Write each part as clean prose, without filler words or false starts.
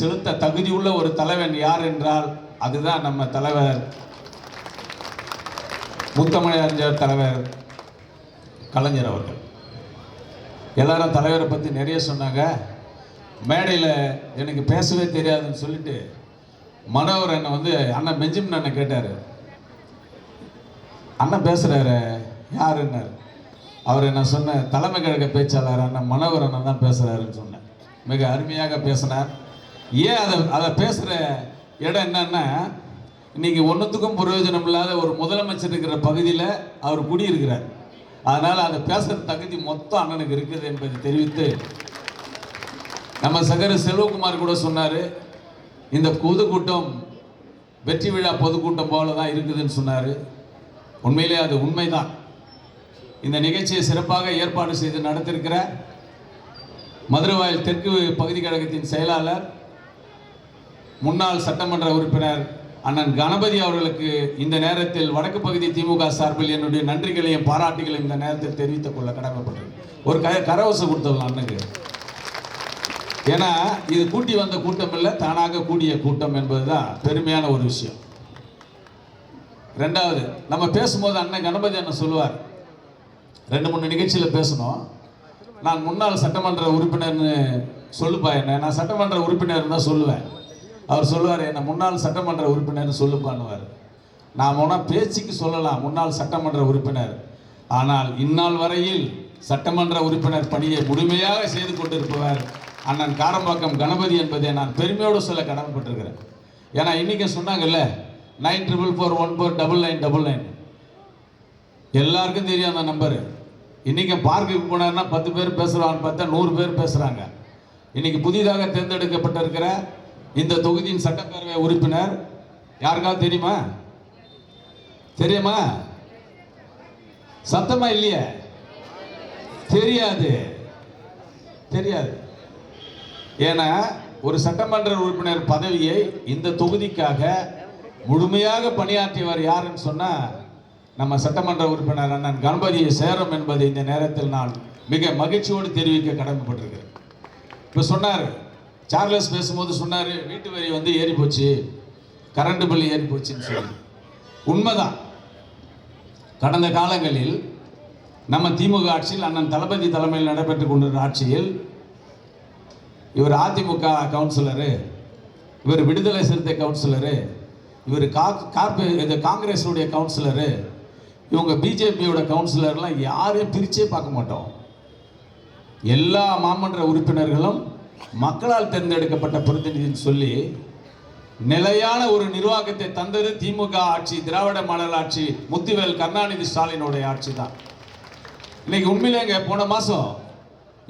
செலுத்த தகுதியுள்ள ஒரு தலைவன் யார் என்றால் அதுதான் நம்ம தலைவர் முத்தமிழறிஞர் தலைவர் கலைஞர் அவர்கள். எல்லாரும் தலைவரை பற்றி நிறைய சொன்னாங்க. மேடையில் எனக்கு பேசவே தெரியாதுன்னு சொல்லிட்டு மனோகர் என்னை வந்து அண்ணன் பெஞ்சமின் அண்ணன் கேட்டார், அண்ணன் பேசுகிறாரு யாருன்னார். அவர் என்ன சொன்ன தலைமை கழக பேச்சாளர் அண்ணன் மனோகர் அண்ணன் தான் பேசுகிறாருன்னு சொன்னேன். மிக அருமையாக பேசினார். ஏன் அதை பேசுகிற இடம் என்னன்னா, இன்னைக்கு ஒன்றுத்துக்கும் பிரயோஜனம் இல்லாத ஒரு முதலமைச்சர் இருக்கிற பகுதியில் அவர் குடியிருக்கிறார். அதனால் அதை பேசுகிற தகுதி மொத்தம் அண்ணனுக்கு இருக்குது என்பதை தெரிவித்து, நம்ம சகர செல்வகுமார் கூட சொன்னார், இந்த பொதுக்கூட்டம் வெற்றி விழா பொதுக்கூட்டம் போல தான் இருக்குதுன்னு சொன்னார். உண்மையிலே அது உண்மைதான். இந்த நிகழ்ச்சியை சிறப்பாக ஏற்பாடு செய்து நடத்திருக்கிற மதுரவாயல் தெற்கு பகுதி கழகத்தின் செயலாளர் முன்னாள் சட்டமன்ற உறுப்பினர் அண்ணன் கணபதி அவர்களுக்கு இந்த நேரத்தில் வடக்கு பகுதி திமுக சார்பில் என்னுடைய நன்றிகளையும் பாராட்டுகளையும் இந்த நேரத்தில் தெரிவித்துக் கொள்ள கடமைப்பட்டது. ஒரு கரவசம் கொடுத்துடலாம் அண்ணனுக்கு. ஏன்னா இது கூட்டி வந்த கூட்டம் இல்லை, தானாக கூடிய கூட்டம் என்பதுதான் பெருமையான ஒரு விஷயம். ரெண்டாவது, நம்ம பேசும்போது அண்ணன் கணபதி அண்ணன் சொல்லுவார், 2-3 நிகழ்ச்சியில் பேசணும், நான் முன்னாள் சட்டமன்ற உறுப்பினர்னு சொல்லுப்பா, என்ன நான் சட்டமன்ற உறுப்பினர் தான் சொல்லுவேன். அவர் சொல்லுவார், என்ன முன்னாள் சட்டமன்ற உறுப்பினர்னு சொல்லுப்பான்னுவார். நான் ஒன்றா பேச்சுக்கு சொல்லலாம் முன்னாள் சட்டமன்ற உறுப்பினர், ஆனால் இந்நாள் வரையில் சட்டமன்ற உறுப்பினர் பணியை முழுமையாக செய்து கொண்டிருப்பவர் அண்ணன் காரம்பாக்கம் கணபதி என்பதை நான் பெருமையோடு சொல்ல கடமைப்பட்டிருக்கிறேன். ஏன்னா இன்றைக்கி சொன்னாங்கல்ல 94414999 எல்லாருக்கும் தெரியும் அந்த நம்பரு. இன்றைக்கி பார்க்குக்கு போனார்னா 10 பேர் பேசுகிறான்னு பார்த்தா 100 பேர் பேசுகிறாங்க. இன்றைக்கி புதிதாக தேர்ந்தெடுக்கப்பட்டிருக்கிற இந்த தொகுதியின் சட்டப்பேரவை உறுப்பினர் யாருக்காவது தெரியுமா? தெரியுமா? சத்தமா இல்லையே? தெரியாது. ஏன்னா ஒரு சட்டமன்ற உறுப்பினர் பதவியை இந்த தொகுதிக்காக முழுமையாக பணியாற்றியவர் யாருன்னு சொன்னா நம்ம சட்டமன்ற உறுப்பினர் அண்ணன் கணபதியை சேரும் என்பதை இந்த நேரத்தில் நான் மிக மகிழ்ச்சியோடு தெரிவிக்க கடமைப்பட்டிருக்கிறேன். இப்போ சொன்னார், சார்லஸ் பேசும்போது சொன்னார், வீட்டு வரி வந்து ஏறி போச்சு, கரண்ட் பில் ஏறி போச்சுன்னு சொல்லி. உண்மைதான். கடந்த காலங்களில் நம்ம திமுக ஆட்சியில் அண்ணன் தளபதி தலைமையில் நடைபெற்றுக் கொண்டிருந்த ஆட்சியில் இவர் அதிமுக கவுன்சிலரு, இவர் விடுதலை சிறுத்தை கவுன்சிலரு, இவர் காங்கிரஸுடைய கவுன்சிலரு, இவங்க பிஜேபியோட கவுன்சிலர்லாம் யாரையும் பிரிச்சே பார்க்க மாட்டோம். எல்லா மாமன்ற உறுப்பினர்களும் மக்களால் தேர்ந்தெடுக்கப்பட்ட பிரதிநிதின்னு சொல்லி நிலையான ஒரு நிர்வாகத்தை தந்தது திமுக ஆட்சி, திராவிட மாடல் ஆட்சி, முத்துவேல் கருணாநிதி ஸ்டாலினுடைய ஆட்சி தான். இன்னைக்கு உண்மையிலேங்க போன மாதம்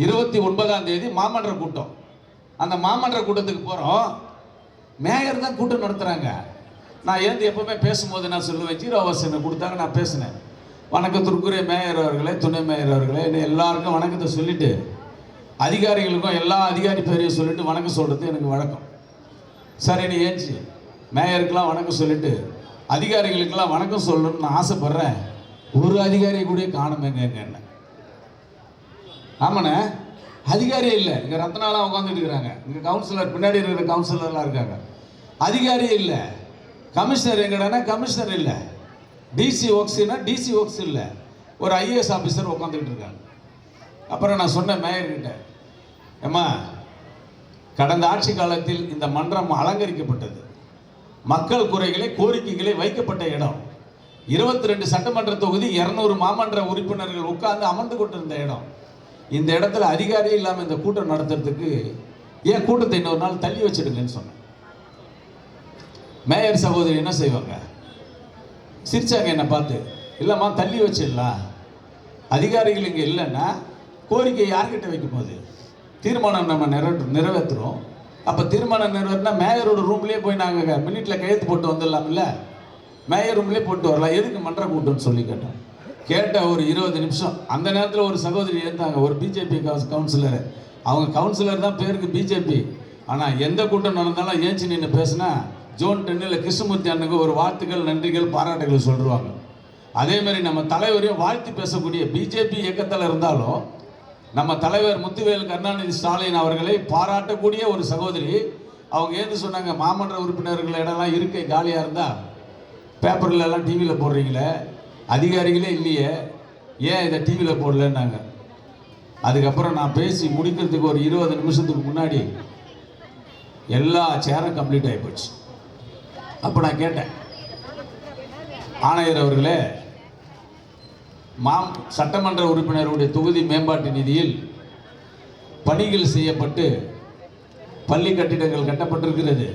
29ஆம் தேதி மாமன்ற கூட்டம். அந்த மாமன்ற கூட்டத்துக்கு போகிறோம், மேயர் தான் கூட்டம் நடத்துகிறாங்க. நான் எப்பவுமே பேசும்போது நான் சொல்லுவேன், 0 அவர்ஸ் கொடுத்தாங்க, நான் பேசினேன், வணக்கத்திற்குரிய மேயர் அவர்களே, துணை மேயர் அவர்களே, எல்லாருக்கும் வணக்கத்தை சொல்லிட்டு அதிகாரிகளுக்கும் எல்லா அதிகாரி பேரையும் சொல்லிட்டு வணக்கம் சொல்கிறது எனக்கு வழக்கம். சரின்னு ஏஞ்சி மேயருக்கெல்லாம் வணக்கம் சொல்லிட்டு அதிகாரிகளுக்கெல்லாம் வணக்கம் சொல்லணும்னு நான் ஆசைப்பட்றேன். ஒரு அதிகாரியை கூட காணுமேங்க என்ன. ஆமாண்ணே, அதிகாரியே இல்லை. இங்கே ரத்னாலாம் உட்காந்துட்டு இருக்கிறாங்க, இங்கே கவுன்சிலர் பின்னாடி இருக்கிற கவுன்சிலர்லாம் இருக்காங்க, அதிகாரியே இல்லை. கமிஷனர் எங்கடானா கமிஷனர் இல்லை, டிசி ஒர்க்ஸ்னா டிசி ஒர்க்ஸ் இல்லை, ஒரு ஐஏஎஸ் ஆஃபீஸர் உட்காந்துக்கிட்டு இருக்காங்க. அப்புறம் நான் சொன்னேன் மேயர்கிட்ட, ஏம்மா கடந்த ஆட்சி காலத்தில் இந்த மன்றம் அலங்கரிக்கப்பட்டது, மக்கள் குறைகளை கோரிக்கைகளை வைக்கப்பட்ட இடம், 22 சட்டமன்ற தொகுதி 200 மாமன்ற உறுப்பினர்கள் உட்கார்ந்து அமர்ந்து கொண்டிருந்த இடம். இந்த இடத்துல அதிகாரியே இல்லாமல் இந்த கூட்டம் நடத்துறதுக்கு ஏன் கூட்டத்தை இன்னொரு நாள் தள்ளி வச்சிடுங்கன்னு சொன்னேன். மேயர் சகோதரி என்ன செய்வாங்க, சிரிச்சாங்க என்னை பார்த்து, இல்லைம்மா தள்ளி வச்சிடலாம், அதிகாரிகள் இங்கே இல்லைன்னா கோரிக்கை யார்கிட்ட வைக்கும் போது தீர்மானம் நம்ம நிறைவேற்றுறோம். அப்போ தீர்மானம் நிறைவேற்றினா மேயரோட ரூம்லேயே போய் நாங்கள் மினிட்டில் கையெழுத்து போட்டு வந்துடலாம், இல்லை மேயர் ரூம்லேயே போட்டு வரலாம், எதுக்கு மன்ற கூட்டம்னு சொல்லி கேட்டோம். கேட்ட ஒரு 20 நிமிஷம் அந்த நேரத்தில் ஒரு சகோதரி இருந்தாங்க, ஒரு பிஜேபி கவுன்சிலர். அவங்க கவுன்சிலர் தான் பேருக்கு பிஜேபி, ஆனால் எந்த கூட்டம் நடந்தாலும் ஏஞ்சி நின்று பேசினா ஜோன் 10 கிருஷ்ணமூர்த்தி அண்ணனுக்கு ஒரு வாழ்த்துக்கள், நன்றிகள், பாராட்டுகள் சொல்லுவாங்க. அதேமாதிரி நம்ம தலைவரையும் வாழ்த்து பேசக்கூடிய பிஜேபி இயக்கத்தில் இருந்தாலும் நம்ம தலைவர் முத்துவேல் கருணாநிதி ஸ்டாலின் அவர்களை பாராட்டக்கூடிய ஒரு சகோதரி அவங்க ஏன்னு சொன்னாங்க, மாமன்ற உறுப்பினர்கள் இடம்லாம் இருக்கே காலியாக இருந்தால் பேப்பர்ல எல்லாம் டிவியில் போடுறீங்களே, அதிகாரிகளே இல்லையே, ஏன் இதை டிவியில் போடலன்னாங்க. அதுக்கப்புறம் நான் பேசி முடிக்கிறதுக்கு ஒரு 20 நிமிஷத்துக்கு முன்னாடி எல்லா சேரும் கம்ப்ளீட் ஆகி போச்சு. அப்போ நான் கேட்டேன், ஆணையர் அவர்களே, சட்டமன்ற உறுப்பினருடைய தொகுதி மேம்பாட்டு நிதியில் பணிகள் செய்யப்பட்டு பள்ளி கட்டிடங்கள் கட்டப்பட்டிருக்கிறது,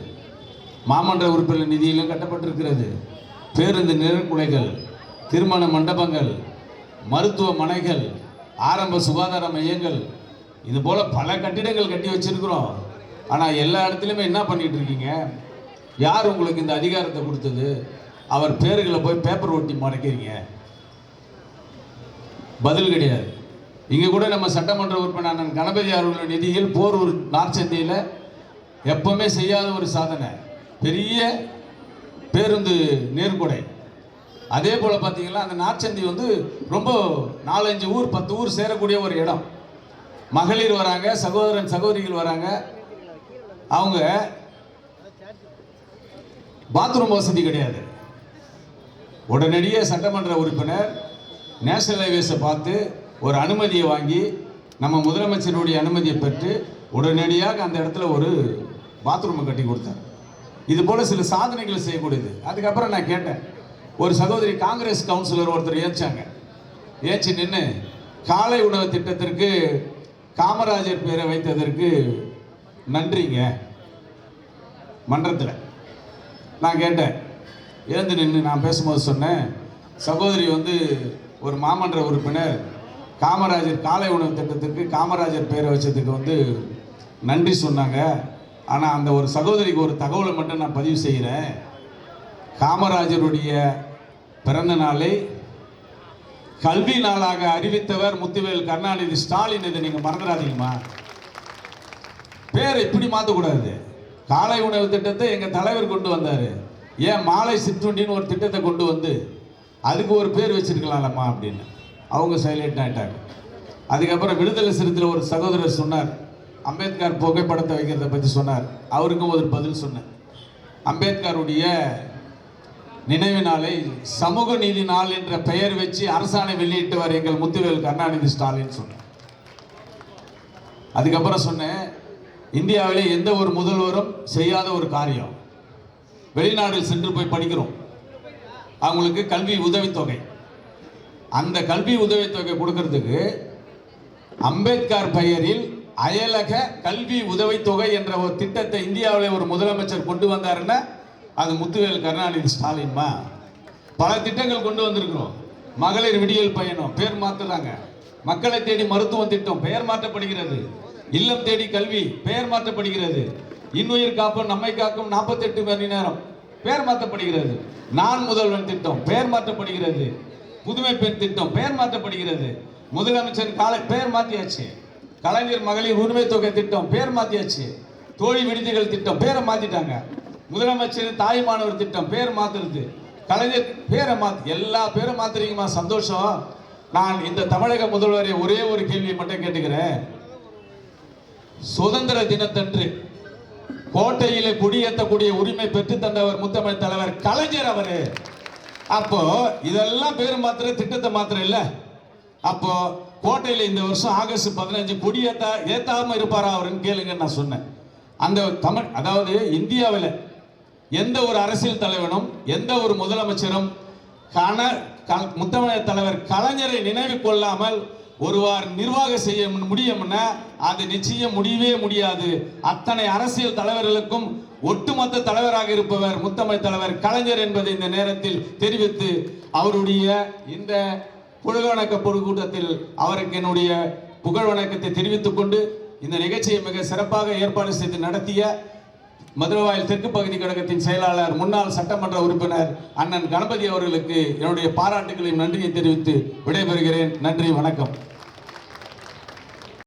மாமன்ற உறுப்பினர் நிதியிலும் கட்டப்பட்டிருக்கிறது, பேருந்து நிழற்குலைகள், திருமண மண்டபங்கள், மருத்துவமனைகள், ஆரம்ப சுகாதார மையங்கள், இது போல பல கட்டிடங்கள் கட்டி வச்சிருக்கிறோம். ஆனால் எல்லா இடத்துலையுமே என்ன பண்ணிட்டு இருக்கீங்க? யார் உங்களுக்கு இந்த அதிகாரத்தை கொடுத்தது? அவர் பேர்களை போய் பேப்பர் ஒட்டி மறைக்கிறீங்க. பதில் கிடையாது. இங்கே கூட நம்ம சட்டமன்ற உறுப்பினர் கணபதி அவர்களுடைய நிதியில் போரூர் நார்ச்சந்தியில் எப்பவுமே செய்யாத ஒரு சாதனை, பெரிய பேருந்து நேர்கொடை. அதே போல் பார்த்தீங்கன்னா அந்த நார்ச்சந்தி வந்து ரொம்ப 4-5 ஊர் 10 ஊர் சேரக்கூடிய ஒரு இடம். மகளிர் வராங்க, சகோதரன் சகோதரிகள் வராங்க, அவங்க பாத்ரூம் வசதி கிடையாது. உடனடியே சட்டமன்ற உறுப்பினர் நேஷனல் ஹைவேஸை பார்த்து ஒரு அனுமதியை வாங்கி, நம்ம முதலமைச்சருடைய அனுமதியை பெற்று உடனடியாக அந்த இடத்துல ஒரு பாத்ரூமை கட்டி கொடுத்தார். இது போல சில சாதனைகளை செய்யக்கூடியது. அதுக்கப்புறம் நான் கேட்டேன், ஒரு சகோதரி காங்கிரஸ் கவுன்சிலர் ஒருத்தர் ஏச்சு நின்று காலை உணவு திட்டத்திற்கு காமராஜர் பேரை வைத்ததற்கு நன்றிங்க மன்றத்தில். நான் கேட்டேன், ஏந்து நின்று நான் பேசும்போது சொன்னேன், சகோதரி வந்து ஒரு மாமன்ற உறுப்பினர் காமராஜர் காலை உணவு திட்டத்துக்கு காமராஜர் பேரை வச்சதுக்கு வந்து நன்றி சொன்னாங்க. ஆனால் அந்த ஒரு சகோதரிக்கு ஒரு தகவலை மட்டும் நான் பதிவு செய்கிறேன். காமராஜருடைய பிறந்த நாளை கல்வி நாளாக அறிவித்தவர் முத்துவேல் கருணாநிதி ஸ்டாலின். இதை நீங்கள் மறந்துடாதீங்கம்மா. பேரை இப்படி மாற்றக்கூடாது. காலை உணவு திட்டத்தை எங்கள் தலைவர் கொண்டு வந்தார். ஏன் மாலை சிற்றுண்டின்னு ஒரு திட்டத்தை கொண்டு வந்து அதுக்கு ஒரு பேர் வச்சிருக்கலாம்லம்மா அப்படின்னு அவங்க சைலண்ட் ஆகிட்டாங்க. அதுக்கப்புறம் விடுதலை சிறுத்தையில் ஒரு சகோதரர் சொன்னார், அம்பேத்கர் புகைப்படத்தை வைக்கிறத பற்றி சொன்னார். அவருக்கும் ஒரு பதில் சொன்னேன். அம்பேத்கருடைய நினைவு நாளை சமூக நீதி நாள் என்ற பெயர் வச்சு அரசாணை வெளியிட்டவர் எங்கள் முத்துவேல் கருணாநிதி ஸ்டாலின் சொன்னார். அதுக்கப்புறம் சொன்னேன், இந்தியாவிலே எந்த ஒரு முதல்வரும் செய்யாத ஒரு காரியம், வெளிநாட்டில் சென்று போய் படிக்கிறோம், அவங்களுக்கு கல்வி உதவித்தொகை. அந்த கல்வி உதவித்தொகை கொடுக்கறதுக்கு அம்பேத்கர் பெயரில் அயலக கல்வி உதவித்தொகை என்ற ஒரு திட்டத்தை இந்தியாவில் ஒரு முதலமைச்சர் கொண்டு வந்தாருன்னா அது முத்துவேல் கருணாநிதி ஸ்டாலின்மா. பல திட்டங்கள் கொண்டு வந்திருக்கிறோம். மகளிர் விடியல் பயணம் பேர் மாற்றுறாங்க, மக்களை தேடி மருத்துவம் திட்டம் பெயர் மாற்றப்படுகிறது, இல்லம் தேடி கல்வி பெயர் மாற்றப்படுகிறது, இன்னுயிர் காப்போம் நம்மை காக்கும் 48 மணி நேரம் பெயர் மாற்றப்படுகிறது, நான் முதல்வன் திட்டம் பெயர் மாற்றப்படுகிறது, புதுமை பெண் திட்டம் பெயர் மாற்றப்படுகிறது, முதலமைச்சர் பெயர் மாற்றியாச்சு, கலைஞர் மகளிர் உரிமை தொகை திட்டம் பெயர் மாற்றியாச்சு, தோழி விடுதிகள் திட்டம் பேரை மாற்றிட்டாங்க, முதலமைச்சர் தாய் மாணவர் திட்டம் பேர் மாற்றுறது, கலைஞர் பேரை எல்லா பேரை மாத்துறீங்கம்மா, சந்தோஷம். நான் இந்த தமிழக முதல்வரை ஒரே ஒரு கேள்வி மட்டும் கேட்டுக்கிறேன். சுதந்திர தினத்தன்று கோட்டையில கொடியேற்றக்கூடிய உரிமை பெற்று தந்தவர் முத்தமிழ் தலைவர் கலைஞர் அவரு. அப்போ இதெல்லாம் பேர் மாத்திர திட்டத்தை மாத்திரம் இல்ல. அப்போ கோட்டையில இந்த வருஷம் ஆகஸ்ட் 15 ஏத்தாம இருப்பாரா அவருன்னு கேளுங்க நான் சொன்னேன். அந்த தமிழ், அதாவது இந்தியாவில் எந்த ஒரு அரசியல் தலைவனும் எந்த ஒரு முதலமைச்சரும் முத்தமிழ் தலைவர் கலைஞரை நினைவு கொள்ளாமல் ஒருவார் நிர்வாகம் செய்ய முடியும்னா அது நிச்சயம் முடியவே முடியாது. அத்தனை அரசியல் தலைவர்களுக்கும் ஒட்டுமொத்த தலைவராக இருப்பவர் முத்தமிழ் தலைவர் கலைஞர் என்பதை இந்த நேரத்தில் தெரிவித்து அவருடைய இந்த புகழ்வணக்க பொதுக்கூட்டத்தில் அவருக்கு என்னுடைய புகழ் வணக்கத்தை தெரிவித்துக் கொண்டு இந்த நிகழ்ச்சியை மிக சிறப்பாக ஏற்பாடு செய்து நடத்திய மதுரவாயல் தெற்கு பகுதி கழகத்தின் செயலாளர் முன்னாள் சட்டமன்ற உறுப்பினர் அண்ணன் கணபதி அவர்களுக்கு என்னுடைய பாராட்டுகளையும் நன்றியை தெரிவித்து விடைபெறுகிறேன். நன்றி, வணக்கம்.